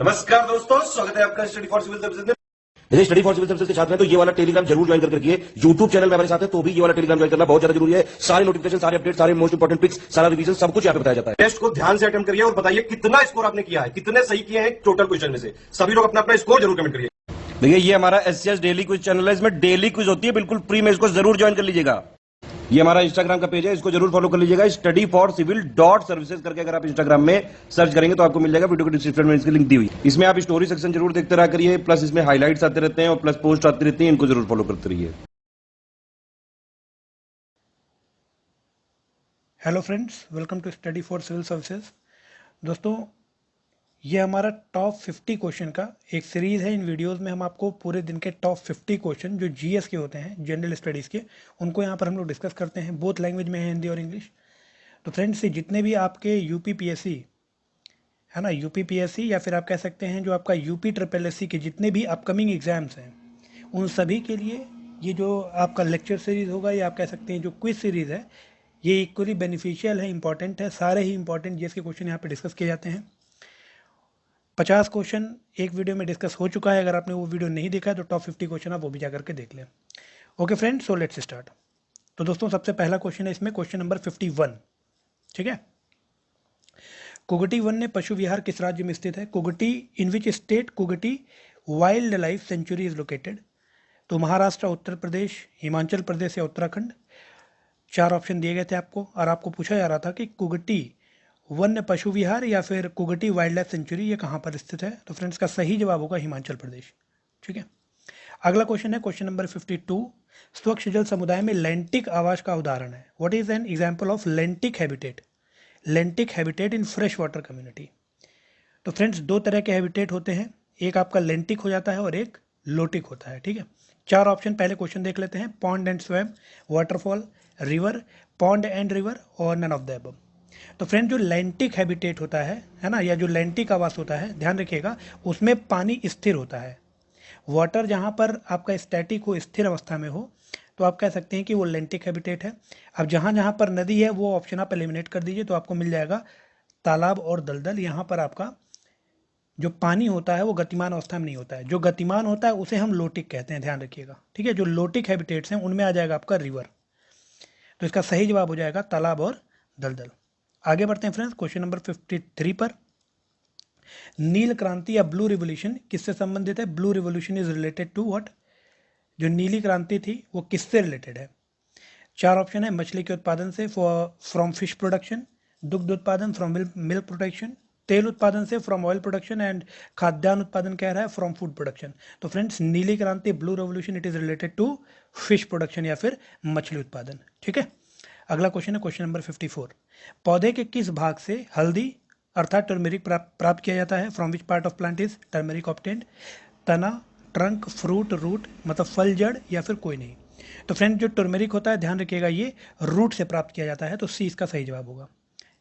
नमस्कार दोस्तों, स्वागत है आपका स्टडी फॉर सिविल सर्विसेज में। यदि स्टडी फॉर सिविल सर्विसेज के छात्र हैं तो ये वाला टेलीग्राम जरूर ज्वाइन करके रखिए। यूट्यूब चैनल में हमारे साथ है तो भी ये वाला टेलीग्राम ज्वाइन करना बहुत ज्यादा जरूरी है। सारे नोटिफिकेशन, सारे अपडेट, सारे मोस्ट इंपोर्टेंट पिक्स, सारा रिवीजन सब कुछ यहाँ पे बताया जाता है। टेस्ट को ध्यान से अटेम्प्ट करिए और बताइए कितना स्कोर आपने किया है, कितने सही किए हैं टोटल क्वेश्चन में से। सभी लोग अपना अपना स्कोर जरूर कमेंट करिए। देखिए ये हमारा एससीएस डेली क्विज चैनल है, इसमें डेली क्विज होती है, बिल्कुल फ्री में, इसको जरूर ज्वाइन कर लीजिएगा। ये हमारा इंस्टाग्राम का पेज है, इसको जरूर फॉलो कर लीजिएगा। Study for civil dot services करके अगर आप इंस्टाग्राम में सर्च करेंगे तो आपको मिल जाएगा। वीडियो के डिस्क्रिप्शन में इसकी लिंक दी हुई। इसमें आप स्टोरी सेक्शन जरूर देखते रहा करिए, प्लस इसमें हाईलाइट्स आते रहते हैं और प्लस पोस्ट आती रहती है, इनको जरूर फॉलो करते रहिए। Hello friends, welcome to study for civil services. दोस्तों, ये हमारा टॉप 50 क्वेश्चन का एक सीरीज़ है। इन वीडियोस में हम आपको पूरे दिन के टॉप 50 क्वेश्चन जो जीएस के होते हैं, जनरल स्टडीज़ के, उनको यहाँ पर हम लोग डिस्कस करते हैं। बोथ लैंग्वेज में है, हिंदी और इंग्लिश। तो फ्रेंड्स, जितने भी आपके यूपीपीएससी है ना, यूपीपीएससी या फिर आप कह सकते हैं जो आपका यूपी ट्रिपल एससी के जितने भी अपकमिंग एग्जाम्स हैं, उन सभी के लिए ये जो आपका लेक्चर सीरीज़ होगा, या आप कह सकते हैं जो क्विज सीरीज़ है, ये इक्वली बेनिफिशियल है, इंपॉर्टेंट है। सारे ही इंपॉर्टेंट जीएस के क्वेश्चन यहाँ पे डिस्कस किए जाते हैं। 50 क्वेश्चन एक वीडियो में डिस्कस हो चुका है। अगर आपने वो वीडियो नहीं देखा है तो टॉप 50 क्वेश्चन आप वो भी जा करके देख लें। Okay friends, so let's start. तो दोस्तों, सबसे पहला क्वेश्चन है इसमें, क्वेश्चन नंबर 51। ठीक है। कुगटी वन ने पशु विहार किस राज्य में स्थित है? Kugti, in which state Kugti wildlife sanctuary is located? तो महाराष्ट्र, उत्तर प्रदेश, हिमाचल प्रदेश या उत्तराखंड। 4 ऑप्शन दिए गए थे आपको और आपको पूछा जा रहा था कि कुगटी वन्य पशु विहार या फिर कुगटी वाइल्ड लाइफ सेंचुरी ये कहाँ पर स्थित है? तो फ्रेंड्स, का सही जवाब होगा हिमाचल प्रदेश। ठीक है। अगला क्वेश्चन है क्वेश्चन नंबर 52। स्वच्छ जल समुदाय में लेंटिक आवास का उदाहरण है। What is an example of लेंटिक habitat? लेंटिक habitat in fresh water community. तो फ्रेंड्स, 2 तरह के हैबिटेट होते हैं, एक आपका लेंटिक हो जाता है और एक लोटिक होता है। ठीक है। 4 ऑप्शन पहले क्वेश्चन देख लेते हैं। Pond and swum, waterfall, river, pond and river और नन ऑफ द अबव। तो फ्रेंड, जो लेंटिक हैबिटेट होता है ना, या जो लेंटिक आवास होता है, ध्यान रखिएगा, उसमें पानी स्थिर होता है। वाटर जहाँ पर आपका स्टैटिक हो, स्थिर अवस्था में हो, तो आप कह सकते हैं कि वो लेंटिक हैबिटेट है। अब जहाँ जहाँ पर नदी है वो ऑप्शन आप एलिमिनेट कर दीजिए, तो आपको मिल जाएगा तालाब और दलदल। यहाँ पर आपका जो पानी होता है वो गतिमान अवस्था में नहीं होता है। जो गतिमान होता है उसे हम लोटिक कहते हैं, ध्यान रखिएगा। ठीक है। जो लोटिक हैबिटेट्स हैं उनमें आ जाएगा आपका रिवर। तो इसका सही जवाब हो जाएगा तालाब और दलदल। आगे बढ़ते हैं फ्रेंड्स, क्वेश्चन नंबर 53 पर। नील क्रांति या ब्लू रिवोल्यूशन किससे संबंधित है? Blue revolution is related to what? जो नीली क्रांति थी वो किससे रिलेटेड है? 4 ऑप्शन है। मछली के उत्पादन से, फ्रॉम फिश प्रोडक्शन, दुग्ध उत्पादन फ्रॉम मिल्क प्रोडक्शन, तेल उत्पादन से फ्रॉम ऑयल प्रोडक्शन, एंड खाद्यान्न उत्पादन कह रहा है फ्रॉम फूड प्रोडक्शन। तो फ्रेंड्स, नीली क्रांति, blue revolution, it is related to fish production या फिर मछली उत्पादन। ठीक है। अगला क्वेश्चन है क्वेश्चन नंबर 54। पौधे के किस भाग से हल्दी अर्थात टर्मेरिक प्राप्त किया जाता है? From which part of plant is turmeric obtained? तना, ट्रंक, फ्रूट, रूट, मतलब फल, जड़ या फिर कोई नहीं। तो फ्रेंड, जो टर्मेरिक होता है, ध्यान रखिएगा, ये रूट से प्राप्त किया जाता है, तो सी इसका सही जवाब होगा।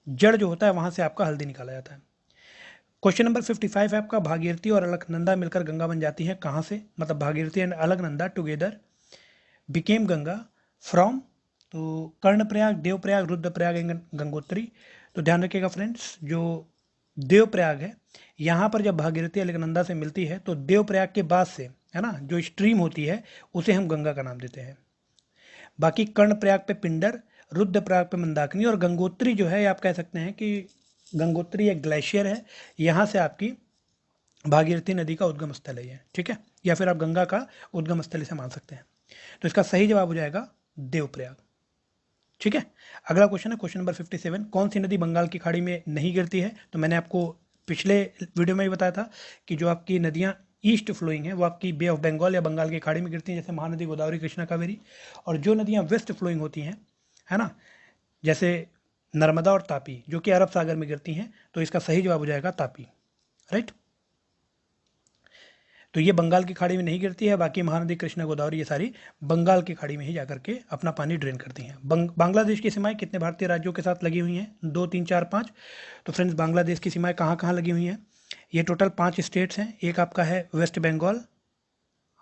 जड़ जो होता है वहां से आपका हल्दी निकाला जाता है। क्वेश्चन नंबर 55 है आपका। भागीरथी और अलकनंदा मिलकर गंगा बन जाती है, कहाँ से? मतलब Bhagirathi and Alaknanda together became Ganga from, तो कर्णप्रयाग, देवप्रयाग, रुद्रप्रयाग एंड गंगोत्री। तो ध्यान रखिएगा फ्रेंड्स, जो देवप्रयाग है, यहाँ पर जब भागीरथी अलकनंदा से मिलती है तो देवप्रयाग के बाद से, है ना, जो स्ट्रीम होती है उसे हम गंगा का नाम देते हैं। बाकी कर्णप्रयाग पे पिंडर, रुद्रप्रयाग पे मंदाकिनी और गंगोत्री जो है, आप कह सकते हैं कि गंगोत्री एक ग्लेशियर है, यहाँ से आपकी भागीरथी नदी का उद्गम स्थल है ये। ठीक है। या फिर आप गंगा का उद्गम स्थल इसे मान सकते हैं। तो इसका सही जवाब हो जाएगा देवप्रयाग। ठीक है। अगला क्वेश्चन है क्वेश्चन नंबर 57। कौन सी नदी बंगाल की खाड़ी में नहीं गिरती है? तो मैंने आपको पिछले वीडियो में ही बताया था कि जो आपकी नदियाँ ईस्ट फ्लोइंग है वो आपकी बे ऑफ बंगाल या बंगाल की खाड़ी में गिरती हैं, जैसे महानदी, गोदावरी, कृष्णा, कावेरी। और जो नदियाँ वेस्ट फ्लोइंग होती हैं, है ना, जैसे नर्मदा और तापी, जो कि अरब सागर में गिरती हैं, तो इसका सही जवाब हो जाएगा तापी। राइट। तो ये बंगाल की खाड़ी में नहीं गिरती है। बाकी महानदी, कृष्णा, गोदावरी, ये सारी बंगाल की खाड़ी में ही जाकर के अपना पानी ड्रेन करती हैं। बांग्लादेश की सीमाएं कितने भारतीय राज्यों के साथ लगी हुई हैं? 2, 3, 4, 5। तो फ्रेंड्स, बांग्लादेश की सीमाएं कहाँ कहाँ लगी हुई हैं? ये टोटल 5 स्टेट्स हैं। एक आपका है वेस्ट बंगाल,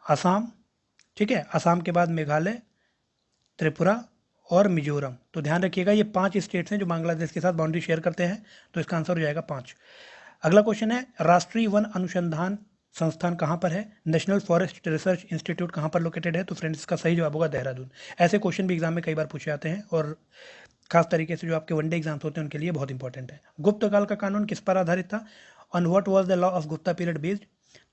असम। ठीक है। असम के बाद मेघालय, त्रिपुरा और मिजोरम। तो ध्यान रखिएगा, ये 5 स्टेट्स हैं जो बांग्लादेश के साथ बाउंड्री शेयर करते हैं। तो इसका आंसर हो जाएगा 5। अगला क्वेश्चन है राष्ट्रीय वन अनुसंधान संस्थान कहाँ पर है, नेशनल फॉरेस्ट रिसर्च इंस्टीट्यूट कहाँ पर लोकेटेड है, तो फ्रेंड्स इसका सही जवाब होगा देहरादून। ऐसे क्वेश्चन भी एग्जाम में कई बार पूछे जाते हैं और खास तरीके से जो आपके वनडे एग्जाम्स होते हैं उनके लिए बहुत इंपॉर्टेंट है। गुप्त काल का कानून किस पर आधारित था, on what was the law of Gupta period based,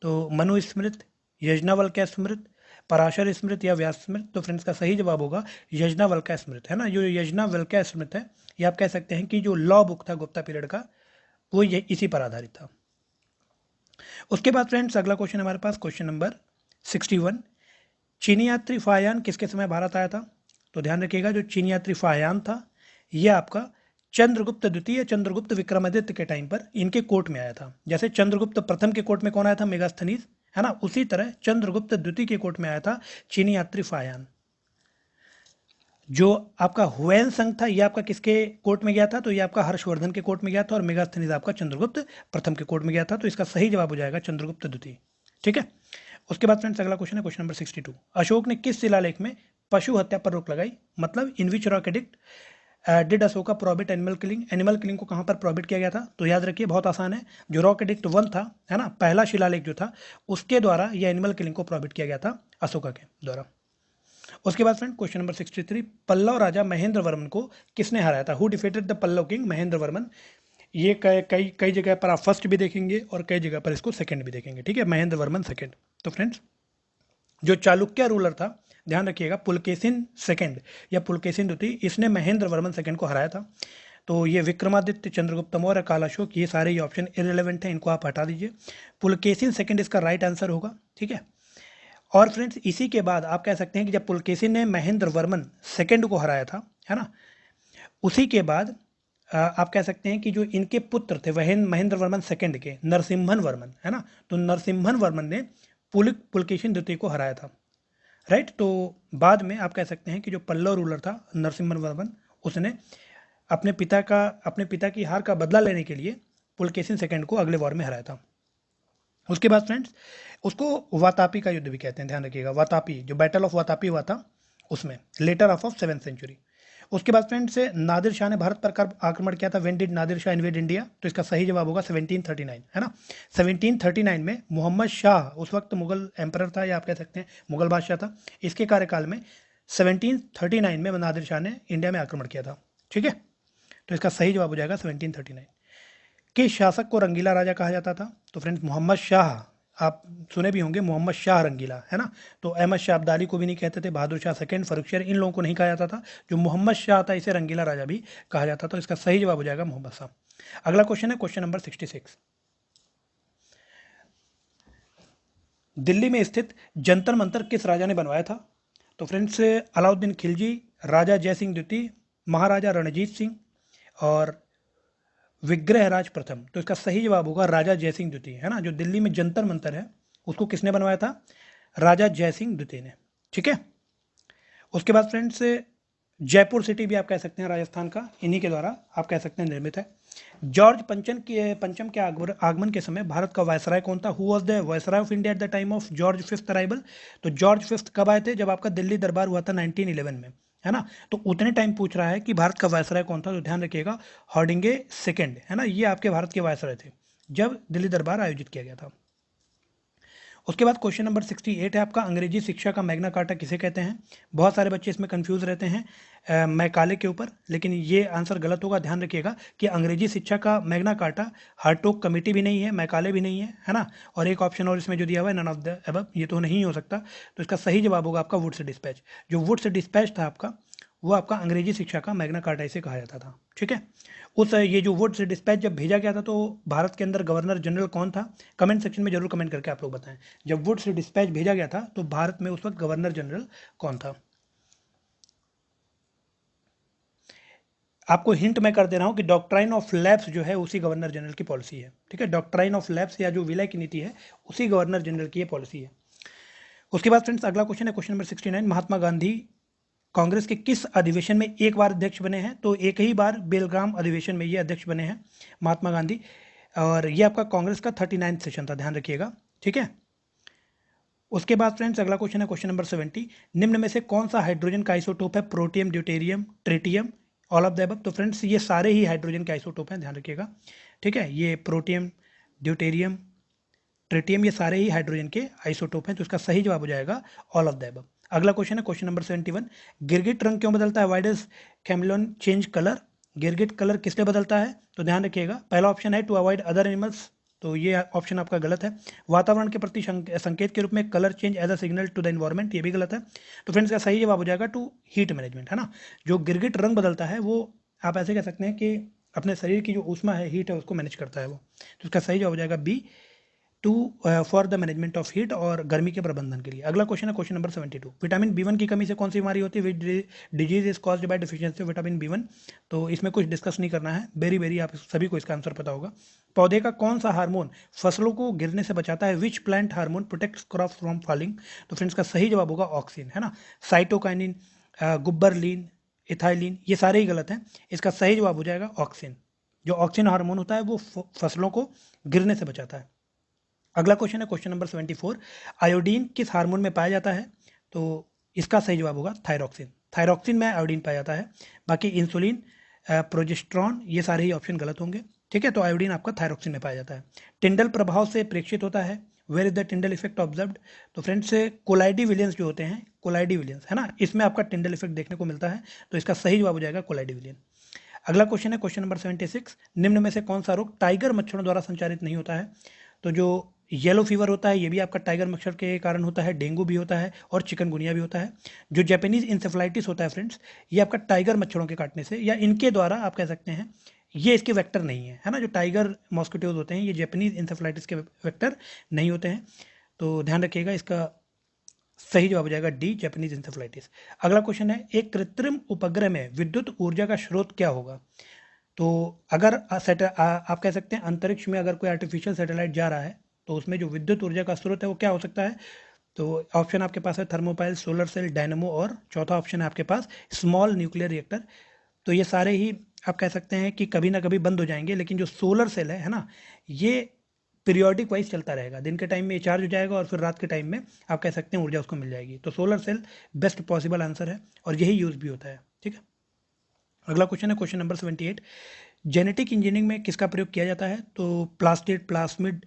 तो मनुस्मृत, यज्ञवल्क्य स्मृत, पराशर स्मृत या व्यास स्मृत, तो फ्रेंड्स का सही जवाब होगा यज्ञवल्क्य स्मृत, है ना। जो यज्ञवल्क्य स्मृत है ये आप कह सकते हैं कि जो लॉ बुक था गुप्ता पीरियड का वो ये इसी पर आधारित था। उसके बाद फ्रेंड्स अगला क्वेश्चन हमारे पास क्वेश्चन नंबर 61, चीनी यात्री फायान किसके समय भारत आया था, तो ध्यान रखिएगा जो चीनी यात्री फायान था ये आपका चंद्रगुप्त द्वितीय चंद्रगुप्त विक्रमादित्य के टाइम पर इनके कोर्ट में आया था। जैसे चंद्रगुप्त प्रथम के कोर्ट में कौन आया था, मेगास्थनीज, है ना, उसी तरह चंद्रगुप्त द्वितीय के कोर्ट में आया था चीनी यात्री फायान। जो आपका हुएन संघ था ये आपका किसके कोर्ट में गया था, तो ये आपका हर्षवर्धन के कोर्ट में गया था और मेगास्थनीज आपका चंद्रगुप्त प्रथम के कोर्ट में गया था, तो इसका सही जवाब हो जाएगा चंद्रगुप्त द्वितीय। ठीक है। उसके बाद फ्रेंड्स अगला क्वेश्चन है क्वेश्चन नंबर 62, अशोक ने किस शिलालेख में पशु हत्या पर रोक लगाई, मतलब in which rock edict did Ashoka prohibit animal killing, animal killing को कहाँ पर प्रोहिबिट किया गया था, तो याद रखिए बहुत आसान है, जो रॉक एडिक्ट 1 था, है ना, पहला शिलालेख जो था उसके द्वारा यह एनिमल किलिंग को प्रोहिबिट किया गया था अशोका के द्वारा। उसके बाद फ्रेंड क्वेश्चन नंबर 63, पल्लव राजा महेंद्र वर्मन को किसने हराया था, who defeated the Pallava king Mahendra Varman. ये कई जगह पर आप फर्स्ट भी देखेंगे और कई जगह पर इसको सेकंड भी देखेंगे। ठीक है, महेंद्र वर्मन सेकंड। तो फ्रेंड्स जो चालुक्य रूलर था, ध्यान रखिएगा, पुलकेशिन सेकंड या पुलकेशिन द्वितीय, इसने महेंद्र वर्मन सेकंड को हराया था। तो ये विक्रमादित्य, चंद्रगुप्त मौर्य, कालाशोक, ये सारे ये ऑप्शन इररिलेवेंट हैं, इनको आप हटा दीजिए। पुलकेशिन सेकंड इसका राइट आंसर होगा। ठीक है। और फ्रेंड्स इसी के बाद आप कह सकते हैं कि जब पुलकेशिन ने महेंद्र वर्मन सेकंड को हराया था, है ना, उसी के बाद आप कह सकते हैं कि जो इनके पुत्र थे वह महेंद्र वर्मन सेकंड के नरसिम्हन वर्मन, है ना, तो नरसिम्हन वर्मन ने पुलकेशिन द्वितीय को हराया था। राइट। तो बाद में आप कह सकते हैं कि जो पल्लव रूलर था नरसिम्हन वर्मन, उसने अपने पिता की हार का बदला लेने के लिए पुलकेशिन सेकंड को अगले वॉर में हराया था। उसके बाद फ्रेंड्स उसको वातापी का युद्ध भी कहते हैं, ध्यान रखिएगा, वातापी, जो बैटल ऑफ वातापी हुआ था उसमें, लेटर ऑफ 7th सेंचुरी। उसके बाद फ्रेंड्स नादिर शाह ने भारत पर कब आक्रमण किया था, when did Nadir Shah invade India, तो इसका सही जवाब होगा 1739, है ना। 1739 में मोहम्मद शाह उस वक्त मुगल एम्परर था या आप कह सकते हैं मुगल बादशाह था, इसके कार्यकाल में 1739 में नादिर शाह ने इंडिया में आक्रमण किया था। ठीक है, तो इसका सही जवाब हो जाएगा 1739। किस शासक को रंगीला राजा कहा जाता था, तो फ्रेंड्स मोहम्मद शाह, आप सुने भी होंगे मोहम्मद शाह रंगीला, है ना। तो अहमद शाह अब्दाली को भी नहीं कहते थे, बहादुर शाह सेकंड, फर्रुखशहर, इन लोगों को नहीं कहा जाता था। जो मोहम्मद शाह था इसे रंगीला राजा भी कहा जाता था, तो इसका सही जवाब हो जाएगा मोहम्मद शाह। अगला क्वेश्चन है क्वेश्चन नंबर 66, दिल्ली में स्थित जंतर मंतर किस राजा ने बनवाया था, तो फ्रेंड्स अलाउद्दीन खिलजी, राजा जयसिंह द्वितीय, महाराजा रणजीत सिंह और विग्रहराज प्रथम, तो इसका सही जवाब होगा राजा जयसिंह द्वितीय, है ना। जो दिल्ली में जंतर मंतर है उसको किसने बनवाया था, राजा जयसिंह द्वितीय ने। ठीक है। उसके बाद फ्रेंड्स जयपुर सिटी भी आप कह सकते हैं राजस्थान का, इन्हीं के द्वारा आप कह सकते हैं निर्मित है। जॉर्ज पंचम के आगमन के समय भारत का वायसराय कौन था, who was the viceroy of India at the time of George fifth arrival, तो जॉर्ज फिफ्थ कब आए थे, जब आपका दिल्ली दरबार हुआ था 1911 में, है ना। तो उतने टाइम पूछ रहा है कि भारत का वायसराय कौन था, तो ध्यान रखिएगा हार्डिंगे सेकंड, है ना, ये आपके भारत के वायसराय थे जब दिल्ली दरबार आयोजित किया गया था। उसके बाद क्वेश्चन नंबर 68 है आपका, अंग्रेजी शिक्षा का मैग्ना कार्टा किसे कहते हैं। बहुत सारे बच्चे इसमें कंफ्यूज रहते हैं मैकाले के ऊपर, लेकिन ये आंसर गलत होगा। ध्यान रखिएगा कि अंग्रेजी शिक्षा का मैग्ना कार्टा हार्टोक कमेटी भी नहीं है, मैकाले भी नहीं है ना, और एक ऑप्शन और इसमें जो दिया हुआ है नन ऑफ द अबव, ये तो नहीं हो सकता। तो इसका सही जवाब होगा आपका वुड्स डिस्पैच। जो वुड्स डिस्पैच था आपका, वो आपका अंग्रेजी शिक्षा का मैग्ना कार्टा इसे कहा जाता था। ठीक है। ये जो वुड्स डिस्पैच जब भेजा गया था तो भारत के अंदर गवर्नर जनरल कौन था, कमेंट सेक्शन में जरूर कमेंट करके आप लोग बताएं। जब वुड्स डिस्पैच भेजा गया था तो भारत में उस वक्त गवर्नर जनरल कौन था। आपको हिंट मैं कर दे रहा हूं कि डॉक्ट्राइन ऑफ लैप्स जो है उसी गवर्नर जनरल की पॉलिसी है। ठीक है, डॉक्ट्राइन ऑफ लैप्स या जो विलय की नीति है उसी गवर्नर जनरल की ये पॉलिसी है। उसके बाद फ्रेंड्स अगला क्वेश्चन है क्वेश्चन नंबर 69, महात्मा गांधी कांग्रेस के किस अधिवेशन में एक बार अध्यक्ष बने हैं, तो एक ही बार बेलगाम अधिवेशन में ये अध्यक्ष बने हैं महात्मा गांधी, और ये आपका कांग्रेस का 39वां सेशन था, ध्यान रखिएगा। ठीक है। उसके बाद फ्रेंड्स अगला क्वेश्चन है क्वेश्चन नंबर 70, निम्न में से कौन सा हाइड्रोजन का आइसोटोप है, protium, deuterium, tritium, all of the above, तो फ्रेंड्स ये सारे ही हाइड्रोजन के आइसोटोप हैं, ध्यान रखिएगा। ठीक है, ये प्रोटियम, ड्यूटेरियम, ट्रिटियम, ये सारे ही हाइड्रोजन के आइसोटोप हैं, तो इसका सही जवाब हो जाएगा ऑल ऑफ द अबव। अगला क्वेश्चन है क्वेश्चन नंबर 71, गिरगिट रंग क्यों बदलता है? Why does chameleon change colour? गिरगिट कलर किस लिए बदलता है? तो ध्यान रखिएगा, पहला ऑप्शन है टू अवॉइड अदर एनिमल्स, तो ये ऑप्शन आपका गलत है। वातावरण के प्रति संकेत के रूप में colour change as a signal to the environment, ये भी गलत है। तो फ्रेंड्स का सही जवाब हो जाएगा टू हीट मैनेजमेंट, है ना। जो गिरगिट रंग बदलता है वो आप ऐसे कह सकते हैं कि अपने शरीर की जो ऊष्मा है, हीट है, उसको मैनेज करता है वो। तो इसका सही जवाब हो जाएगा B, to for the management of heat, और गर्मी के प्रबंधन के लिए। अगला क्वेश्चन है क्वेश्चन नंबर 72, विटामिन B1 की कमी से कौन सी बीमारी होती है? Which disease is caused by deficiency of vitamin B1? तो इसमें कुछ डिस्कस नहीं करना है, वेरी आप सभी को इसका आंसर पता होगा। पौधे का कौन सा हार्मोन फसलों को गिरने से बचाता है? Which plant hormone protects crops from falling? तो फ्रेंड्स का सही जवाब होगा ऑक्सिन, है ना। साइटोकाइनिन, गुब्बरलिन, इथाइलिन, ये सारे ही गलत हैं। इसका सही जवाब हो जाएगा ऑक्सिन। जो ऑक्सिन हार्मोन होता है वो फसलों को गिरने से बचाता है। अगला क्वेश्चन है क्वेश्चन नंबर 74, आयोडीन किस हार्मोन में पाया जाता है? तो इसका सही जवाब होगा थायरॉक्सिन। थायरॉक्सिन में आयोडीन पाया जाता है। बाकी इंसुलिन, प्रोजेस्ट्रॉन, ये सारे ही ऑप्शन गलत होंगे, ठीक है। तो आयोडीन आपका थायरॉक्सिन में पाया जाता है। टिंडल प्रभाव से प्रेक्षित होता है, where is the Tyndall effect observed? तो फ्रेंड्स कोलाइडी विलियंस जो होते हैं, कोलाइडी विलियंस, है ना, इसमें आपका टिंडल इफेक्ट देखने को मिलता है। तो इसका सही जवाब हो जाएगा कोलाइडी विलियन। अगला क्वेश्चन है क्वेश्चन नंबर 76, निम्न में से कौन सा रोग टाइगर मच्छरों द्वारा संचारित नहीं होता है? तो जो येलो फीवर होता है ये भी आपका टाइगर मच्छर के कारण होता है, डेंगू भी होता है और चिकनगुनिया भी होता है। जो जापानीज इंसेफ्लाइटिस होता है फ्रेंड्स, ये आपका टाइगर मच्छरों के काटने से या इनके द्वारा आप कह सकते हैं, ये इसके वेक्टर नहीं है, है ना। जो टाइगर मॉस्किटोज होते हैं ये जापानीज इंसेफ्लाइटिस के वेक्टर नहीं होते हैं। तो ध्यान रखिएगा, इसका सही जवाब हो जाएगा डी, जापानीज इंसेफ्लाइटिस। अगला क्वेश्चन है, एक कृत्रिम उपग्रह में विद्युत ऊर्जा का स्रोत क्या होगा? तो अगर आप कह सकते हैं अंतरिक्ष में अगर कोई आर्टिफिशियल सैटेलाइट जा रहा है तो उसमें जो विद्युत ऊर्जा का स्रोत है वो क्या हो सकता है? तो ऑप्शन आपके पास है थर्मोपाइल, सोलर सेल, डायनेमो, और चौथा ऑप्शन है आपके पास स्मॉल न्यूक्लियर रिएक्टर। तो ये सारे ही आप कह सकते हैं कि कभी ना कभी बंद हो जाएंगे, लेकिन जो सोलर सेल है ना, ये पीरियोडिक वाइज चलता रहेगा। दिन के टाइम में चार्ज हो जाएगा और फिर रात के टाइम में आप कह सकते हैं ऊर्जा उसको मिल जाएगी। तो solar cell best possible answer है और यही यूज भी होता है, ठीक है। अगला क्वेश्चन है क्वेश्चन नंबर 78, जेनेटिक इंजीनियरिंग में किसका प्रयोग किया जाता है? तो प्लास्टिड, प्लास्मिड,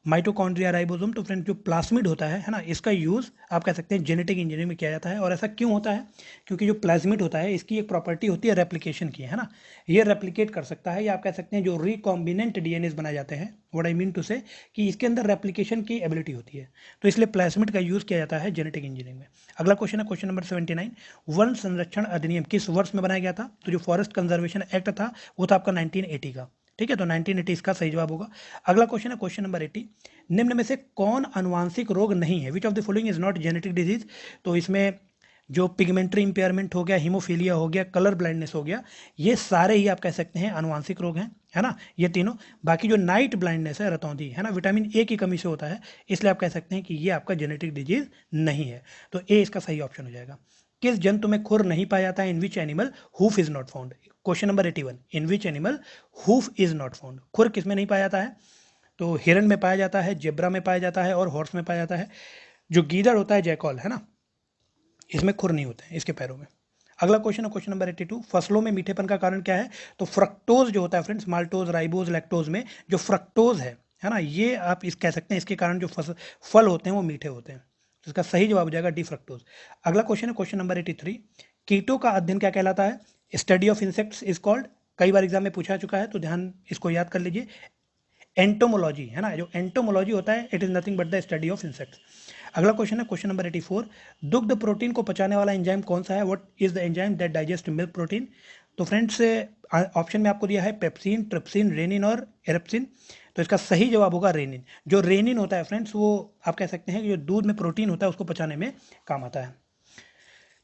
माइटोकॉन्ड्रिया, राइबोसोम। तो फ्रेंड जो प्लास्मिड होता है ना, इसका यूज़ आप कह सकते हैं जेनेटिक इंजीनियरिंग में किया जाता है। और ऐसा क्यों होता है? क्योंकि जो प्लाज्मिड होता है इसकी एक प्रॉपर्टी होती है रेप्लिकेशन की, है ना। ये रेप्लिकेट कर सकता है, या आप कह सकते हैं जो रिकॉम्बिनेंट डीएनएस बनाए जाते हैं, व्हाट आई मीन टू से, कि इसके अंदर रेप्लिकेशन की एबिलिटी होती है। तो इसलिए प्लाज्मिड का यूज़ किया जाता है जेनेटिक इंजीनियरिंग में। अगला क्वेश्चन है क्वेश्चन नंबर 79, वन संरक्षण अधिनियम किस वर्ष में बनाया गया था? तो जो फॉरेस्ट कंजर्वेशन एक्ट था वो था आपका 1980 का, ठीक है। तो 1980 इसका सही जवाब होगा। अगला क्वेश्चन है क्वेश्चन नंबर 80, निम्न में से कौन अनुवांशिक रोग नहीं है? Which of the following is not genetic disease? तो इसमें जो पिगमेंट्री इंपेयरमेंट हो गया, हीमोफीलिया हो गया, कलर ब्लाइंडनेस हो गया, ये सारे ही आप कह सकते हैं अनुवांशिक रोग हैं, है ना, ये तीनों। बाकी जो नाइट ब्लाइंडनेस है, रतौंधी, है ना, विटामिन ए की कमी से होता है, इसलिए आप कह सकते हैं कि ये आपका जेनेटिक डिजीज नहीं है। तो ए इसका सही ऑप्शन हो जाएगा। किस जंतु में खुर नहीं पाया जाता है? In which animal hoof is not found? Question number 81, in which animal hoof is not found? खुर किस में नहीं पाया जाता है? तो हिरन में पाया जाता है, जेब्रा में पाया जाता है और हॉर्स में पाया जाता है। जो गीदड़ होता है, जैकॉल, है ना, इसमें खुर नहीं होते हैं इसके पैरों में। अगला क्वेश्चन है क्वेश्चन नंबर 82, फसलों में मीठेपन का कारण क्या है? तो फ्रक्टोज जो होता है फ्रेंड्स, माल्टोज, राइबोज, लैक्टोज में जो फ्रक्टोज है ना, ये आप इस कह सकते हैं इसके कारण जो फल होते हैं वो मीठे होते हैं। तो इसका सही जवाब हो जाएगा डी, फ्रक्टोज। अगला क्वेश्चन है क्वेश्चन नंबर 83, कीटों का अध्ययन क्या कहलाता है? Study of insects is called. कई बार एग्जाम में पूछा चुका है, तो ध्यान इसको याद कर लीजिए। एंटोमोलॉजी, है ना, जो एंटोमोलॉजी होता है, it is nothing but the study of insects. अगला क्वेश्चन है क्वेश्चन नंबर 84, दुग्ध प्रोटीन को पचाने वाला एंजाइम कौन सा है? What is the enzyme that digest milk protein? तो फ्रेंड्स ऑप्शन में आपको दिया है पेप्सिन, ट्रिप्सिन, रेनिन और एरेप्सिन। तो इसका सही जवाब होगा रेनिन। जो रेनिन होता है फ्रेंड्स, वो आप कह सकते हैं कि जो दूध में प्रोटीन होता है उसको पचाने में काम आता है।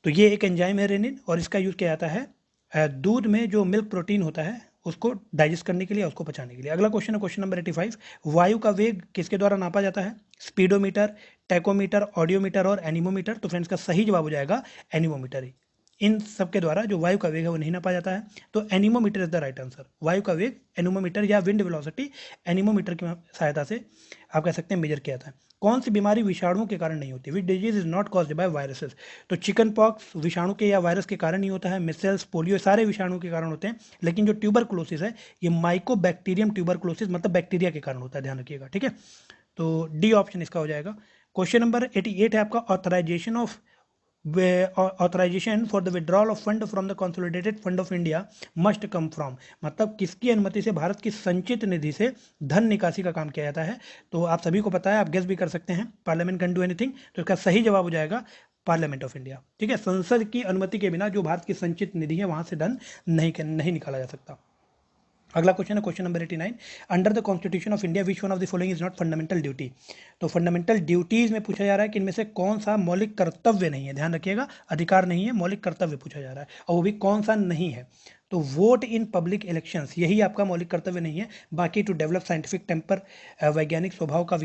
तो ये एक एंजाइम है रेनिन, और इसका यूज़ किया जाता है दूध में जो मिल्क प्रोटीन होता है उसको डाइजेस्ट करने के लिए, उसको पचाने के लिए। अगला क्वेश्चन है क्वेश्चन नंबर 85, वायु का वेग किसके द्वारा नापा जाता है? स्पीडोमीटर, टैकोमीटर, ऑडियोमीटर और एनीमोमीटर। तो फ्रेंड्स का सही जवाब हो जाएगा एनीमोमीटर ही। इन सब के द्वारा जो वायु का वेग है वो नहीं नापा जाता है। तो anemometer is the right answer. वायु का वेग एनीमोमीटर या विंड वेलोसिटी एनीमोमीटर की सहायता से आप कह सकते हैं मेजर किया जाता है। कौन सी बीमारी विषाणुओं के कारण नहीं होती? Which disease is not caused by viruses? तो चिकन पॉक्स विषाणु के या वायरस के कारण ही होता है। मिसल्स, पोलियो सारे विषाणु के कारण होते हैं, लेकिन जो ट्यूबरकुलोसिस है ये माइकोबैक्टीरियम ट्यूबरकुलोसिस मतलब बैक्टीरिया के कारण होता है, ध्यान रखिएगा, ठीक है। तो डी ऑप्शन इसका हो जाएगा। क्वेश्चन नंबर 88 है आपका, authorisation for the withdrawal of fund from the consolidated fund of India must come from, मतलब किसकी अनुमति से भारत की संचित निधि से धन निकासी का काम किया जाता है? तो आप सभी को पता है, आप गेस भी कर सकते हैं, पार्लियामेंट कैन डू एनीथिंग। तो इसका सही जवाब हो जाएगा पार्लियामेंट ऑफ इंडिया, ठीक है। संसद की अनुमति के बिना जो भारत की संचित निधि है वहां से धन नहीं निकाला जा सकता। अगला क्वेश्चन है question number 89, under the constitution of India which one of the following is not fundamental duty? तो फंडामेंटल ड्यूटीज में पूछा जा रहा है कि इनमें से कौन सा मौलिक कर्तव्य नहीं है, ध्यान रखिएगा, अधिकार नहीं है, मौलिक कर्तव्य पूछा जा रहा है, और वो भी कौन सा नहीं है। तो वोट इन पब्लिक इलेक्शंस, यही आपका मौलिक कर्तव्य नहीं है। बाकी टू डेवलप साइंटिफिक टेम्पर, वैज्ञानिक स्वभाव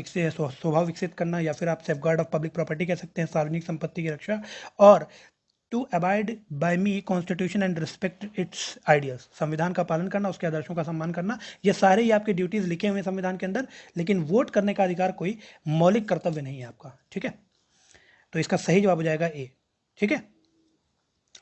विकसित करना, या फिर आप सेफगार्ड ऑफ पब्लिक प्रॉपर्टी कह सकते हैं, सार्वजनिक संपत्ति की रक्षा, और to abide by me constitution and respect its ideals, संविधान का पालन करना, उसके आदर्शों का सम्मान करना, ये सारे ही आपके ड्यूटीज लिखे हुए हैं संविधान के अंदर, लेकिन वोट करने का अधिकार कोई मौलिक कर्तव्य नहीं है आपका, ठीक है। तो इसका सही जवाब हो जाएगा ए, ठीक है।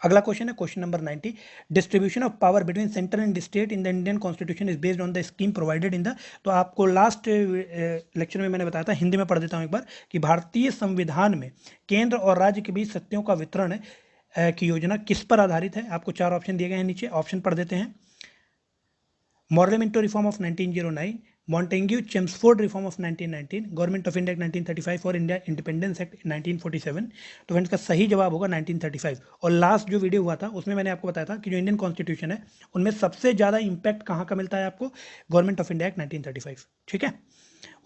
अगला क्वेश्चन है question number 90, distribution of power between centre and state in the Indian constitution is based on the scheme provided in the, तो आपको लास्ट लेक्चर में मैंने बताया था, हिंदी में पढ़ देता हूं एक बार, कि भारतीय संविधान में केंद्र और राज्य के बीच शक्तियों का वितरण की योजना किस पर आधारित है? आपको 4 ऑप्शन दिए गए हैं, नीचे ऑप्शन पढ़ देते हैं। Morley Minto reform of 1909, Montagu Chelmsford reform of 1919, government of India act 1935 और इंडिया इंडिपेंडेंस एक्ट 1947। तो फ्रेंड्स का सही जवाब होगा 1935। और लास्ट जो वीडियो हुआ था उसमें मैंने आपको बताया था कि जो इंडियन कॉन्स्टिट्यूशन है उनमें सबसे ज़्यादा इंपैक्ट कहाँ का मिलता है आपको? गवर्नमेंट ऑफ इंडिया एक्ट 1935, ठीक है।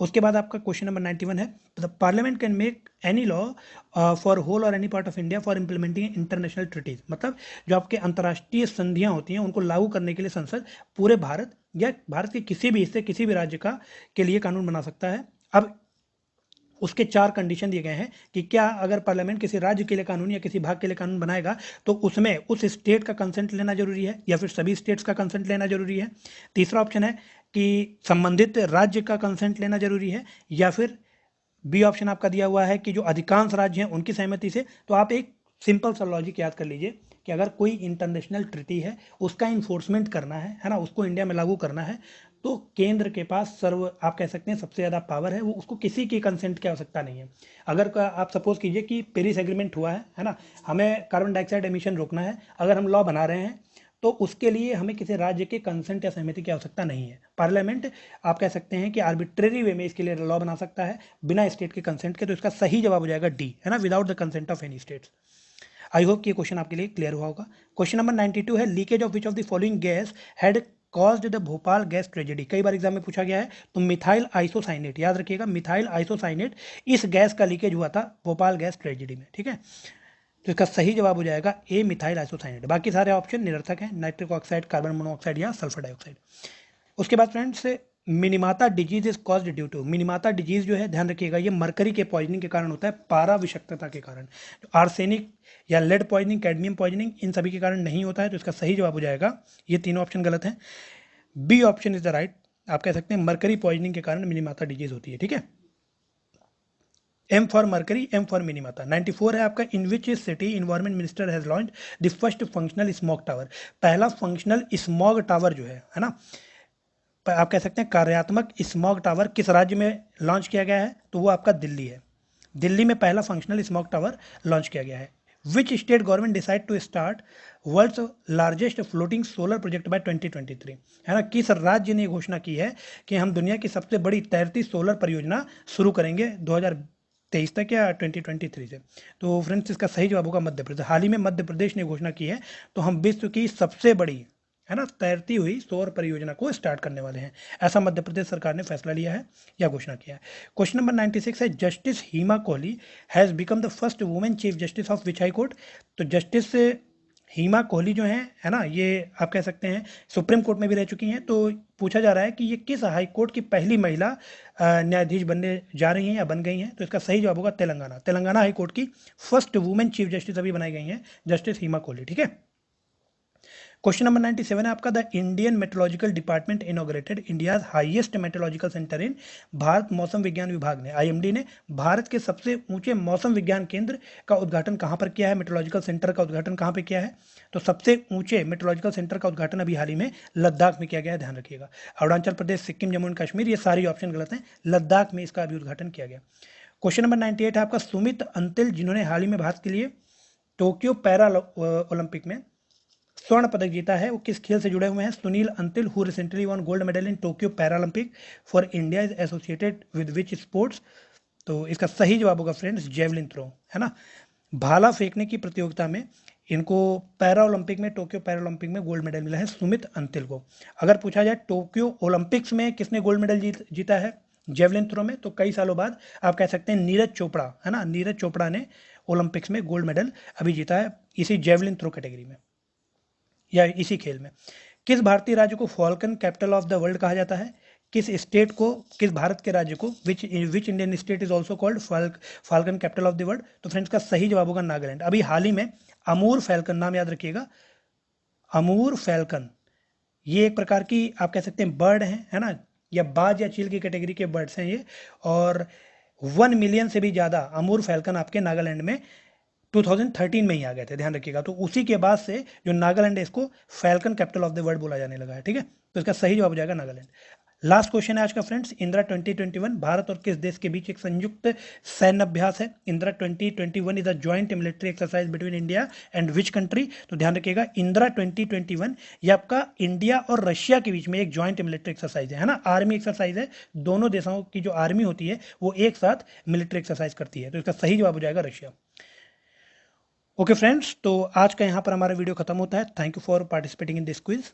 उसके बाद आपका क्वेश्चन नंबर 91 है, the parliament can make any law for whole or any part of India for implementing international treaties, मतलब जो आपके अंतर्राष्ट्रीय संधियां होती हैं उनको लागू करने के लिए संसद पूरे भारत या भारत के किसी भी हिस्से किसी भी राज्य का के लिए कानून बना सकता है। अब उसके 4 कंडीशन दिए गए हैं कि क्या अगर पार्लियामेंट किसी राज्य के लिए कानून या किसी भाग के लिए कानून बनाएगा तो उसमें उस स्टेट का कंसेंट लेना जरूरी है या फिर सभी स्टेट्स का कंसेंट लेना जरूरी है। तीसरा ऑप्शन है कि संबंधित राज्य का कंसेंट लेना जरूरी है, या फिर बी ऑप्शन आपका दिया हुआ है कि जो अधिकांश राज्य हैं उनकी सहमति से। तो आप एक सिंपल सा लॉजिक याद कर लीजिए कि अगर कोई इंटरनेशनल ट्रीटी है उसका इन्फोर्समेंट करना है ना, उसको इंडिया में लागू करना है, तो केंद्र के पास आप कह सकते हैं सबसे ज़्यादा पावर है, वो उसको किसी की कंसेंट की आवश्यकता नहीं है। अगर आप सपोज कीजिए कि पेरिस एग्रीमेंट हुआ है ना, हमें कार्बन डाइऑक्साइड एमिशन रोकना है, अगर हम लॉ बना रहे हैं तो उसके लिए हमें किसी राज्य के कंसेंट या सहमति की आवश्यकता नहीं है। पार्लियामेंट आप कह सकते हैं कि आर्बिट्रेरी वे में इसके लिए लॉ बना सकता है बिना स्टेट के कंसेंट के। तो इसका सही जवाब हो जाएगा डी, है ना, without the consent of any states. I hope कि ये क्वेश्चन आपके लिए क्लियर हुआ होगा। क्वेश्चन नंबर 92 है, leakage of which of the following gas had caused the Bhopal gas tragedy? कई बार एग्जाम में पूछा गया है। तो मिथाइल आइसोसाइनेट, याद रखिएगा, मिथाइल आइसोसाइनेट, इस गैस का लीकेज हुआ था भोपाल गैस ट्रेजेडी में, ठीक है। तो इसका सही जवाब हो जाएगा ए, मिथाइल आइसोसाइनेट। बाकी सारे ऑप्शन निरर्थक हैं, नाइट्रिक ऑक्साइड, कार्बन मोनोऑक्साइड या सल्फर डाइऑक्साइड। उसके बाद friends, Minamata disease is caused due to, Minamata disease जो है ध्यान रखिएगा ये मरकरी के पॉइजनिंग के कारण होता है, पारा विषाक्तता के कारण। आर्सेनिक या लेड पॉइजनिंग, कैडमियम पॉइजनिंग, इन सभी के कारण नहीं होता है। तो इसका सही जवाब हो जाएगा, ये तीनों ऑप्शन गलत हैं, B option is the right. आप कह सकते हैं मरकरी पॉइजनिंग के कारण मिनीमाता डिजीज होती है, ठीक है। M for mercury, M for Minamata. 94 है आपका, in which city environment minister has launch the first functional smog tower? पहला फंक्शनल स्मॉग टावर जो है ना, आप कह सकते हैं कार्यात्मक स्मॉग टावर किस राज्य में लॉन्च किया गया है? तो वो आपका दिल्ली है। दिल्ली में पहला फंक्शनल स्मॉग टावर लॉन्च किया गया है। Which state government decide to start world's largest floating solar project by 2023? है ना, किस राज्य ने घोषणा की है कि हम दुनिया की सबसे बड़ी तैरती सोलर परियोजना शुरू करेंगे 2023 तक या 2023 से? तो फ्रेंड्स इसका सही जवाब होगा मध्य प्रदेश। हाल ही में मध्य प्रदेश ने घोषणा की है, तो हम विश्व की सबसे बड़ी, है ना, तैरती हुई सौर परियोजना को स्टार्ट करने वाले हैं, ऐसा मध्य प्रदेश सरकार ने फैसला लिया है या घोषणा किया है। क्वेश्चन नंबर 96 है, justice Hima Kohli has become the first women chief justice of which high court? तो जस्टिस हिमा कोहली जो है ना, ये आप कह सकते हैं सुप्रीम कोर्ट में भी रह चुकी हैं। तो पूछा जा रहा है कि ये किस हाई कोर्ट की पहली महिला न्यायाधीश बनने जा रही हैं या बन गई हैं। तो इसका सही जवाब होगा तेलंगाना। तेलंगाना हाई कोर्ट की फर्स्ट वुमेन चीफ जस्टिस अभी बनाई गई हैं, जस्टिस हिमा कोहली। ठीक है। क्वेश्चन नंबर 97 है आपका, the Indian meteorological department inaugurated India's highest meteorological centre in Bharat मौसम विज्ञान विभाग ने, आईएमडी ने भारत के सबसे ऊंचे मौसम विज्ञान केंद्र का उद्घाटन कहां पर किया है, मेट्रोलॉजिकल सेंटर का उद्घाटन कहां पर किया है। तो सबसे ऊंचे मेट्रोलॉजिकल सेंटर का उद्घाटन अभी हाल ही में लद्दाख में किया गया है, ध्यान रखिएगा। अरुणाचल प्रदेश, सिक्किम, जम्मू एंड कश्मीर, ये सारी ऑप्शन गलत हैं, लद्दाख में इसका अभी उद्घाटन किया गया। क्वेश्चन नंबर 98 है आपका, सुमित अंतिल जिन्होंने हाल ही में भारत के लिए टोक्यो पैरा ओलंपिक में स्वर्ण पदक जीता है, वो किस खेल से जुड़े हुए हैं। Sunil Antil, who recently one gold medal in Tokyo Paralympic for India, is associated with which sports. तो इसका सही जवाब होगा फ्रेंड्स जेवलिन थ्रो, है ना। भाला फेंकने की प्रतियोगिता में इनको पैरा ओलंपिक में, टोक्यो पैरालंपिक में गोल्ड मेडल मिला है सुमित अंतिल को। अगर पूछा जाए टोक्यो ओलंपिक्स में किसने गोल्ड मेडल जीता है जेवलिन थ्रो में, तो कई सालों बाद आप कह सकते हैं नीरज चोपड़ा, है ना। नीरज चोपड़ा ने ओलंपिक्स में गोल्ड मेडल अभी जीता है इसी जेवलिन थ्रो कैटेगरी में या इसी खेल में। किस भारतीय राज्य को Falcon capital of the world कहा जाता है, किस स्टेट को, किस भारत के राज्य को, which Indian state is also called falcon capital of the world. तो फ्रेंड्स का सही जवाब होगा नागालैंड। अभी हाल ही में अमूर फैल्कन, नाम याद रखिएगा, अमूर फैल्कन, ये एक प्रकार की आप कह सकते हैं बर्ड है ना, या बाज या चील की कैटेगरी के बर्ड्स हैं ये। और 1 मिलियन से भी ज़्यादा अमूर फैल्कन आपके नागालैंड में 2013 में ही आ गए थे, ध्यान रखिएगा। तो उसी के बाद से जो नागालैंड है इसको falcon capital of the world बोला जाने लगा है। ठीक है। तो इसका सही जवाब हो जाएगा नागालैंड। लास्ट क्वेश्चन है आज का फ्रेंड्स, इंदिरा 2021 भारत और किस देश के बीच एक संयुक्त सैन्य अभ्यास है। Indira 2021 is a joint military exercise between India and which country. तो ध्यान रखिएगा इंदिरा 2021 ये आपका इंडिया और रशिया के बीच में एक जॉइंट मिलिट्री एक्सरसाइज है ना, आर्मी एक्सरसाइज है। दोनों देशों की जो आर्मी होती है वो एक साथ मिलिट्री एक्सरसाइज करती है। तो इसका सही जवाब हो जाएगा रशिया। ओके फ्रेंड्स, तो आज का यहाँ पर हमारा वीडियो खत्म होता है। Thank you for participating in this quiz.